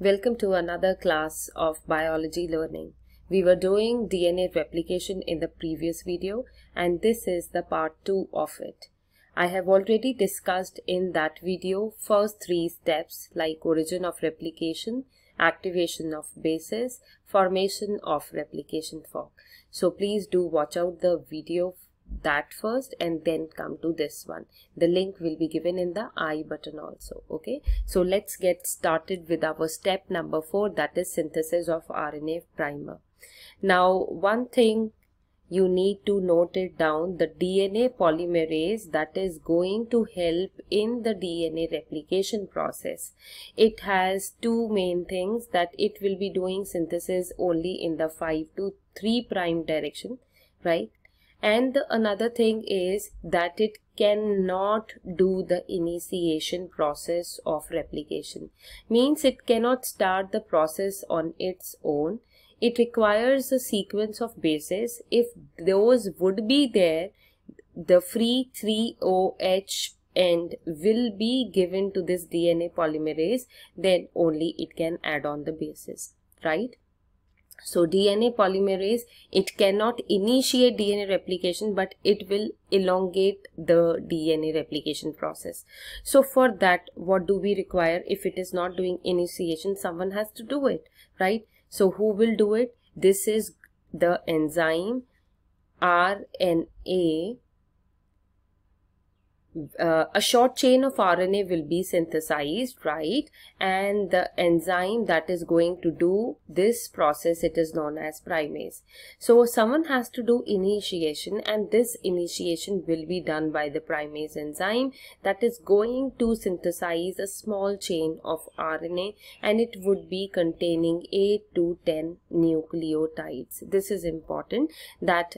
Welcome to another class of biology learning. We were doing DNA replication in the previous video and this is the part 2 of it. I have already discussed in that video first 3 steps like origin of replication, activation of bases, formation of replication fork. So please do watch out the video that first and then come to this one. The link will be given in the I button also. Okay, so let's get started with our step number 4, that is synthesis of RNA primer. Now one thing you need to note it down, the DNA polymerase that is going to help in the DNA replication process. It has two main things, that it will be doing synthesis only in the 5 to 3' direction, right? And another thing is that it cannot do the initiation process of replication. Means it cannot start the process on its own. It requires a sequence of bases. If those would be there, the free 3-OH end will be given to this DNA polymerase, then only it can add on the bases, right? So DNA polymerase, it cannot initiate DNA replication, but it will elongate the DNA replication process. So for that, what do we require? If it is not doing initiation, someone has to do it, right? So who will do it? This is the enzyme RNA. A short chain of RNA will be synthesized, right? And the enzyme that is going to do this process, it is known as primase. So someone has to do initiation, and this initiation will be done by the primase enzyme that is going to synthesize a small chain of RNA, and it would be containing 8 to 10 nucleotides. This is important, that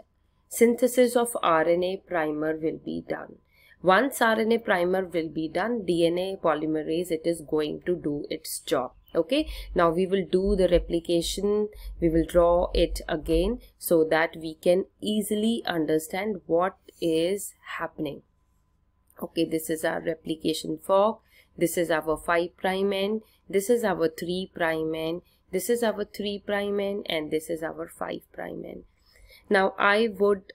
synthesis of RNA primer will be done. Once RNA primer will be done, DNA polymerase, it is going to do its job. Okay, now we will do the replication. We will draw it again so that we can easily understand what is happening. Okay, this is our replication fork. This is our 5' end. This is our 3' end. This is our 3' end, and this is our 5' end. Now I would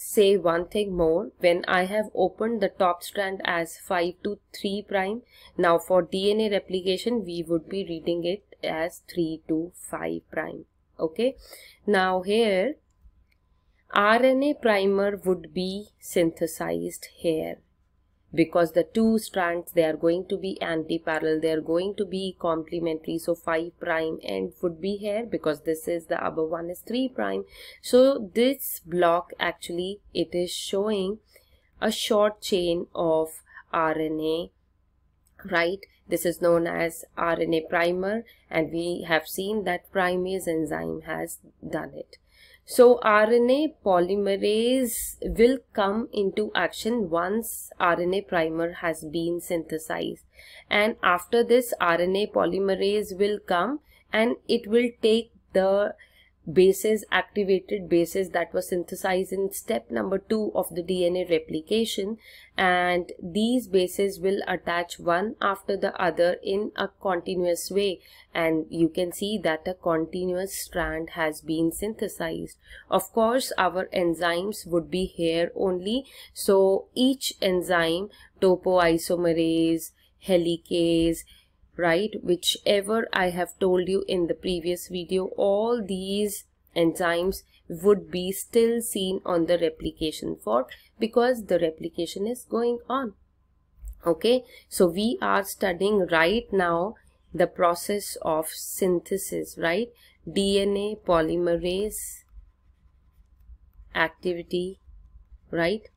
say one thing more. When I have opened the top strand as 5 to 3', now for DNA replication we would be reading it as 3 to 5'. Okay, now here RNA primer would be synthesized here, because the two strands, they are going to be anti-parallel, they are going to be complementary. So 5' end would be here, because this is the above one is 3'. So this block actually, it is showing a short chain of RNA, right? This is known as RNA primer, and we have seen that primase enzyme has done it. So RNA polymerase will come into action once RNA primer has been synthesized, and after this RNA polymerase will come and it will take the bases, activated bases that were synthesized in step number 2 of the DNA replication, and these bases will attach one after the other in a continuous way, and you can see that a continuous strand has been synthesized. Of course our enzymes would be here only, so each enzyme, topoisomerase, helicase, right, whichever I have told you in the previous video, all these enzymes would be still seen on the replication fork, because the replication is going on. Okay, so we are studying right now the process of synthesis, right? DNA polymerase activity, right?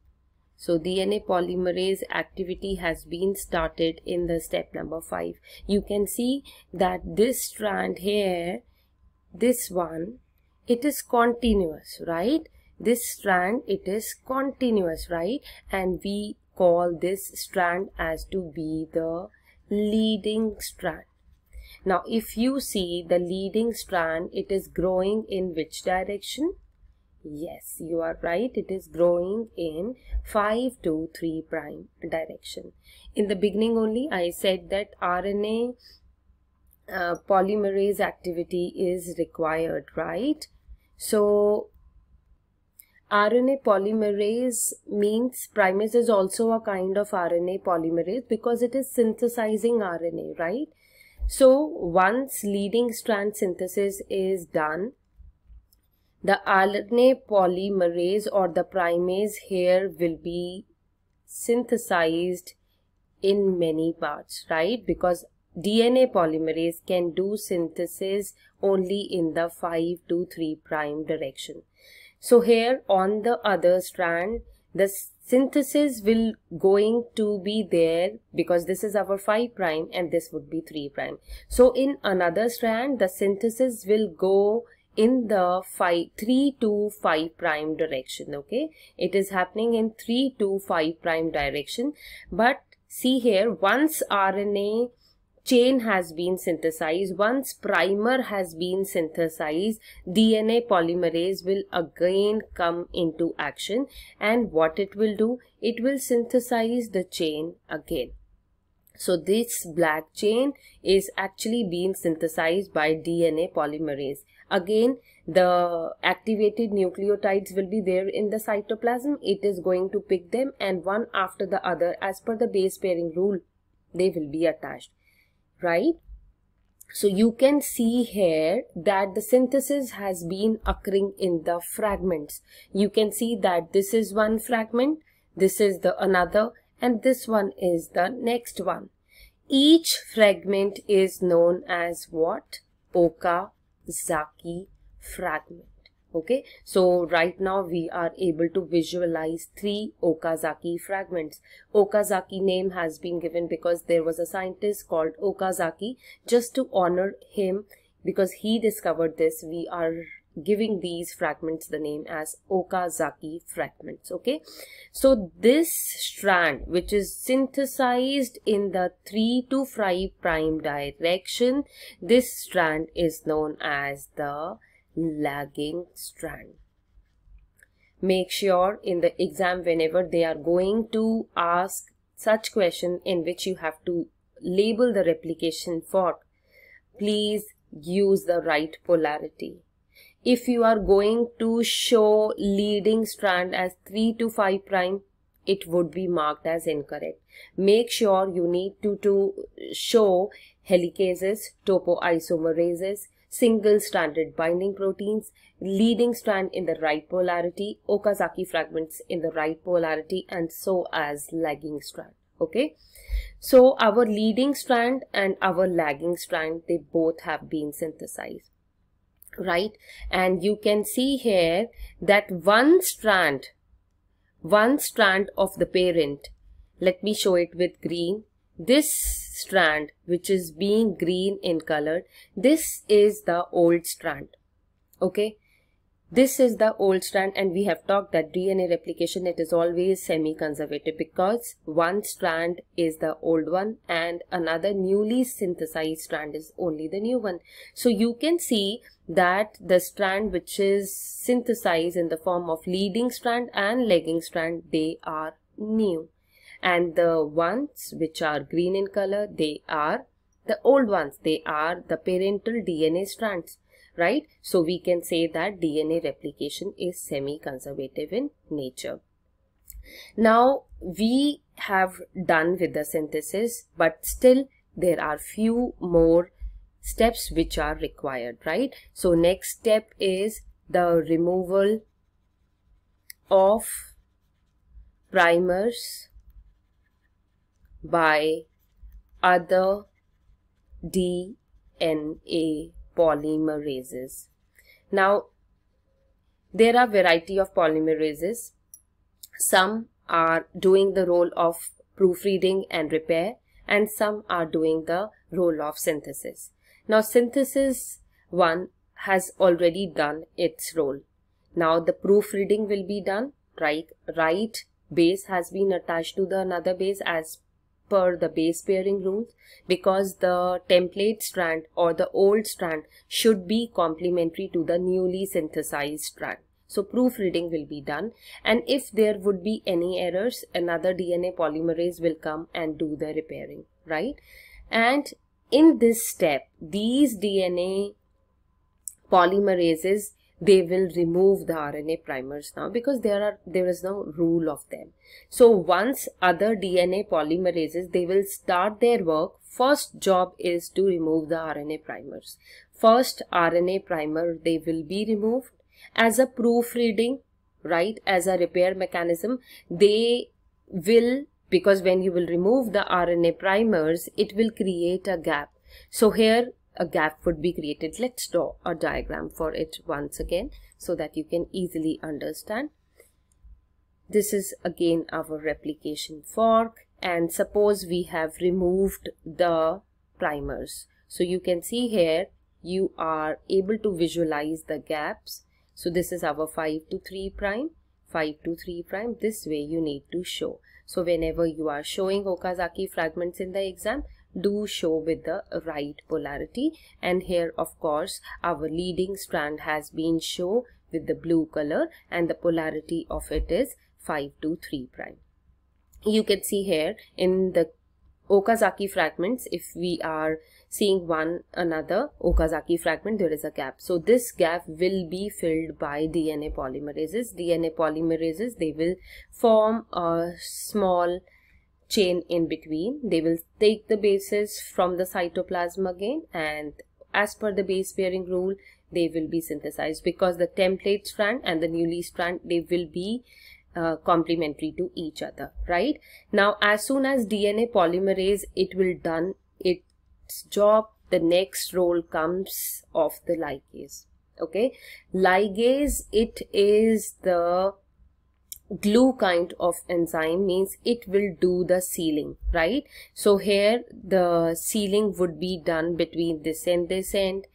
So DNA polymerase activity has been started in the step number 5. You can see that this strand here, this one, it is continuous, right? This strand, it is continuous, right? And we call this strand as to be the leading strand. Now if you see the leading strand, it is growing in which direction? Yes, you are right. It is growing in 5 to 3' direction. In the beginning only I said that RNA polymerase activity is required, right? So RNA polymerase means primase is also a kind of RNA polymerase because it is synthesizing RNA, right? So once leading strand synthesis is done, the RNA polymerase or the primase here will be synthesized in many parts, right? Because DNA polymerase can do synthesis only in the 5 to 3' direction. So here on the other strand, the synthesis will going to be there because this is our 5' and this would be 3'. So in another strand, the synthesis will go in the 3 to 5' direction, okay? It is happening in 3 to 5' direction. But see here, once RNA chain has been synthesized, once primer has been synthesized, DNA polymerase will again come into action, and what it will do, it will synthesize the chain again. So this black chain is actually being synthesized by DNA polymerase. Again, the activated nucleotides will be there in the cytoplasm. It is going to pick them, and one after the other, as per the base pairing rule, they will be attached, right? So you can see here that the synthesis has been occurring in the fragments. You can see that this is one fragment, this is the another, and this one is the next one. Each fragment is known as what? Okazaki fragment. Okay, so right now we are able to visualize 3 Okazaki fragments. Okazaki name has been given because there was a scientist called Okazaki. Just to honor him, because he discovered this, we are giving these fragments the name as Okazaki fragments. Okay, so this strand, which is synthesized in the 3 to 5' direction, this strand is known as the lagging strand. Make sure in the exam, whenever they are going to ask such question in which you have to label the replication fork, please use the right polarity. If you are going to show leading strand as 3 to 5', it would be marked as incorrect. Make sure you need to show helicases, topoisomerases, single-stranded binding proteins, leading strand in the right polarity, Okazaki fragments in the right polarity, and so as lagging strand. Okay, so our leading strand and our lagging strand, they both have been synthesized, right? And you can see here that one strand of the parent, let me show it with green. This strand, which is being green in color, this is the old strand. Okay, this is the old strand, and we have talked that DNA replication, it is always semi-conservative because one strand is the old one and another newly synthesized strand is only the new one. So you can see that the strand which is synthesized in the form of leading strand and lagging strand, they are new. And the ones which are green in color, they are the old ones. They are the parental DNA strands, right? So we can say that DNA replication is semi-conservative in nature. Now we have done with the synthesis, but still there are few more steps which are required, right? So next step is the removal of primers by other DNA polymerases. Now, there are variety of polymerases. Some are doing the role of proofreading and repair, and some are doing the role of synthesis. Now, synthesis one has already done its role. Now, the proofreading will be done, right? Right base has been attached to the another base as per the base pairing rules, because the template strand or the old strand should be complementary to the newly synthesized strand. So proofreading will be done, and if there would be any errors, another DNA polymerase will come and do the repairing, right? And in this step, these DNA polymerases, they will remove the RNA primers now, because there is no rule of them. So once other DNA polymerases, they will start their work, first job is to remove the RNA primers. First RNA primer, they will be removed as a proofreading, right, as a repair mechanism. They will, because when you will remove the RNA primers, it will create a gap. So here a gap would be created. Let's draw a diagram for it once again so that you can easily understand. This is again our replication fork, and suppose we have removed the primers. So you can see here, you are able to visualize the gaps. So this is our 5 to 3 prime, 5 to 3 prime. This way you need to show. So whenever you are showing Okazaki fragments in the exam, do show with the right polarity. And here of course our leading strand has been shown with the blue color, and the polarity of it is 5 to 3 prime. You can see here in the Okazaki fragments, if we are seeing one another Okazaki fragment, there is a gap. So this gap will be filled by DNA polymerases. DNA polymerases, they will form a small chain in between. They will take the bases from the cytoplasm again, and as per the base pairing rule, they will be synthesized, because the template strand and the newly strand, they will be complementary to each other, right? Now as soon as DNA polymerase, it will done its job, the next role comes of the ligase. Okay, ligase, it is the glue kind of enzyme, means it will do the sealing, right? So here the sealing would be done between this and this end,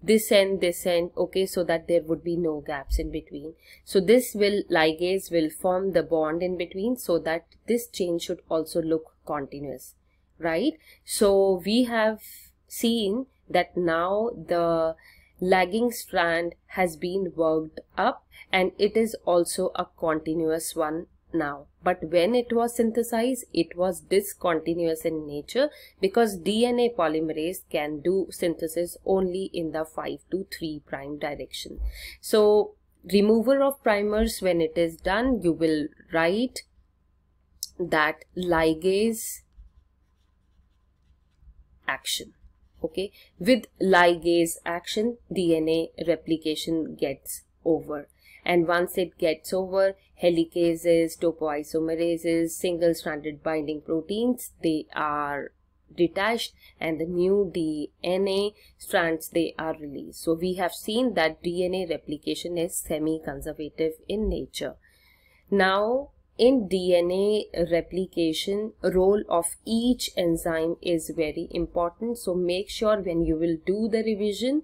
this and this end, okay, so that there would be no gaps in between. So this ligase will form the bond in between, so that this chain should also look continuous, right? So we have seen that now the lagging strand has been worked up, and it is also a continuous one now. But when it was synthesized, it was discontinuous in nature, because DNA polymerase can do synthesis only in the 5 to 3 prime direction. So removal of primers, when it is done, you will write that ligase action. Okay, with ligase action, DNA replication gets over, and once it gets over, helicases, topoisomerases, single-stranded binding proteins, they are detached, and the new DNA strands, they are released. So we have seen that DNA replication is semi-conservative in nature. Now in DNA replication, role of each enzyme is very important. So make sure when you will do the revision,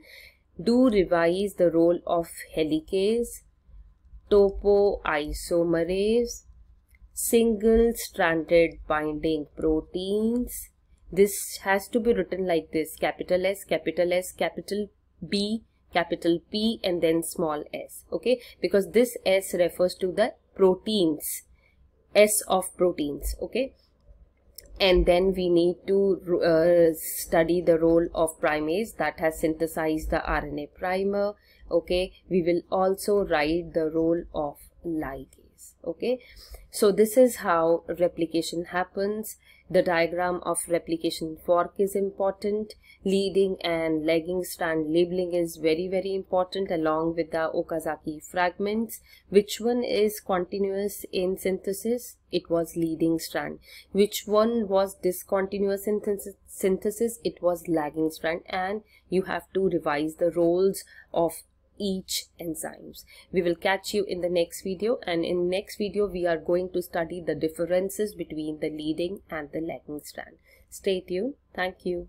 do revise the role of helicase, topoisomerase, single-stranded binding proteins. This has to be written like this: capital S, capital S, capital B, capital P, and then small s. Okay, because this S refers to the proteins, S of proteins. Okay, and then we need to study the role of primase that has synthesized the RNA primer. Okay, we will also write the role of ligase. Okay, so this is how replication happens. The diagram of replication fork is important. Leading and lagging strand labeling is very, very important, along with the Okazaki fragments. Which one is continuous in synthesis? It was leading strand. Which one was discontinuous in synthesis? It was lagging strand. And you have to revise the roles of each enzymes. We will catch you in the next video, and in next video we are going to study the differences between the leading and the lagging strand. Stay tuned. Thank you.